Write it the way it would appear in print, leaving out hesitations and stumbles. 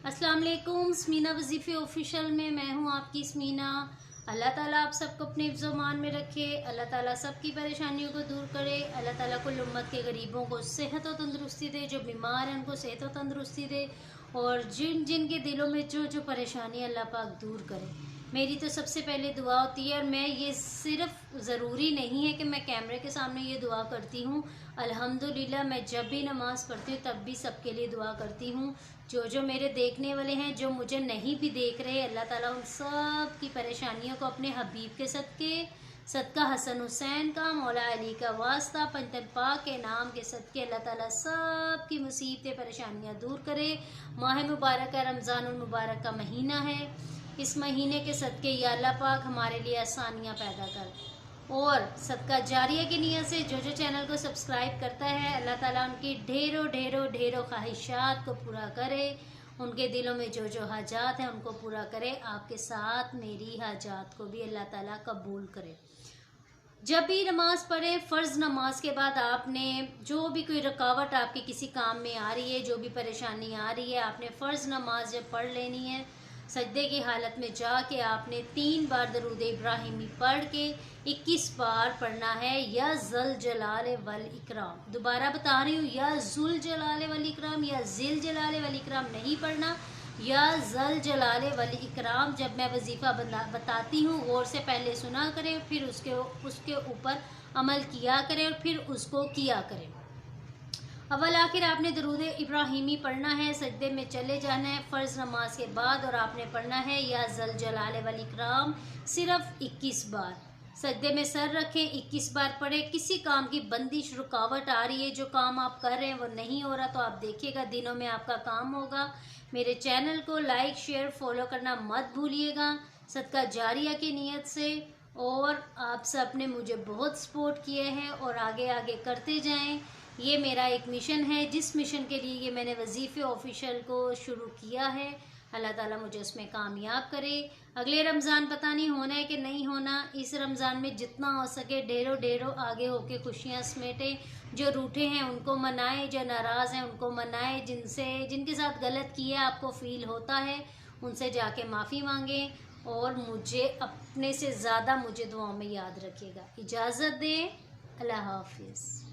अस्सलाम वालेकुम। स्मीना वजीफ़े ऑफिशियल में मैं हूँ आपकी स्मीना। अल्लाह ताला आप सबको अपने हिफ्ज़-ओ-मान में रखे। अल्लाह ताला सबकी परेशानियों को दूर करे। अल्लाह ताला कुल उम्मत के गरीबों को सेहत और तंदुरुस्ती दे, जो बीमार हैं उनको सेहत और तंदुरुस्ती दे, और जिन जिन के दिलों में जो जो परेशानी अल्लाह पाक दूर करे। मेरी तो सबसे पहले दुआ होती है, और मैं ये सिर्फ ज़रूरी नहीं है कि मैं कैमरे के सामने ये दुआ करती हूँ। अल्हम्दुलिल्लाह मैं जब भी नमाज़ पढ़ती हूँ तब भी सबके लिए दुआ करती हूँ। जो जो मेरे देखने वाले हैं, जो मुझे नहीं भी देख रहे, अल्लाह ताला उन सब की परेशानियों को अपने हबीब के सदके, सदका हसन हुसैन का, मौला अली का वास्ता, पंजतन पाक के नाम के सदके अल्लाह ताला सब की मुसीबतें परेशानियाँ दूर करे। माह मुबारक है, रमज़ानुल मुबारक का महीना है। इस महीने के सदके या अल्लाह पाक हमारे लिए आसानियाँ पैदा कर, और सदका जारिया की नीयत से जो जो चैनल को सब्सक्राइब करता है, अल्लाह ताला उनकी ढेरों ढेरों ढेरों ख्वाहिशात को पूरा करे। उनके दिलों में जो जो हाजात हैं उनको पूरा करे। आपके साथ मेरी हाजात को भी अल्लाह ताला कबूल करे। जब भी नमाज पढ़ें, फ़र्ज़ नमाज के बाद आपने जो भी कोई रुकावट आपके किसी काम में आ रही है, जो भी परेशानी आ रही है, आपने फ़र्ज़ नमाज जब पढ़ लेनी है, सजदे की हालत में जाके आपने 3 बार दरूद इब्राहिमी पढ़ के 21 बार पढ़ना है, या ज़ल जलाल वल इकराम। दोबारा बता रही हूँ, या ज़ुल जलाल वल इकराम, या ज़िल जलाल वल इकराम नहीं पढ़ना, या ज़ल जलाल वल इकराम। जब मैं वजीफ़ा बताती हूँ, गौर से पहले सुना करें, फिर उसके ऊपर अमल किया करें, और फिर उसको किया करें। अव्वल आखिर आपने दरूद इब्राहिमी पढ़ना है, सजदे में चले जाना है फ़र्ज़ नमाज के बाद, और आपने पढ़ना है या ज़ल जलाल वल इकराम सिर्फ 21 बार। सजदे में सर रखें, 21 बार पढ़ें। किसी काम की बंदिश रुकावट आ रही है, जो काम आप कर रहे हैं वो नहीं हो रहा, तो आप देखिएगा दिनों में आपका काम होगा। मेरे चैनल को लाइक शेयर फॉलो करना मत भूलिएगा, सदका जारिया की नीयत से। और आप सब ने मुझे बहुत सपोर्ट किए हैं, और आगे आगे करते जाएं। ये मेरा एक मिशन है, जिस मिशन के लिए ये मैंने वजीफ़े ऑफिशियल को शुरू किया है। अल्लाह ताला मुझे उसमें कामयाब करे। अगले रमज़ान पता नहीं होना है कि नहीं होना। इस रमज़ान में जितना हो सके ढेरों ढेरों आगे होके खुशियाँ समेटें। जो रूठे हैं उनको मनाएं, जो नाराज़ हैं उनको मनाएं, जिनके साथ गलत किया आपको फ़ील होता है उनसे जाके माफ़ी मांगें, और मुझे अपने से ज़्यादा मुझे दुआओं में याद रखिएगा। इजाज़त दें। अल्लाह हाफ़िज़।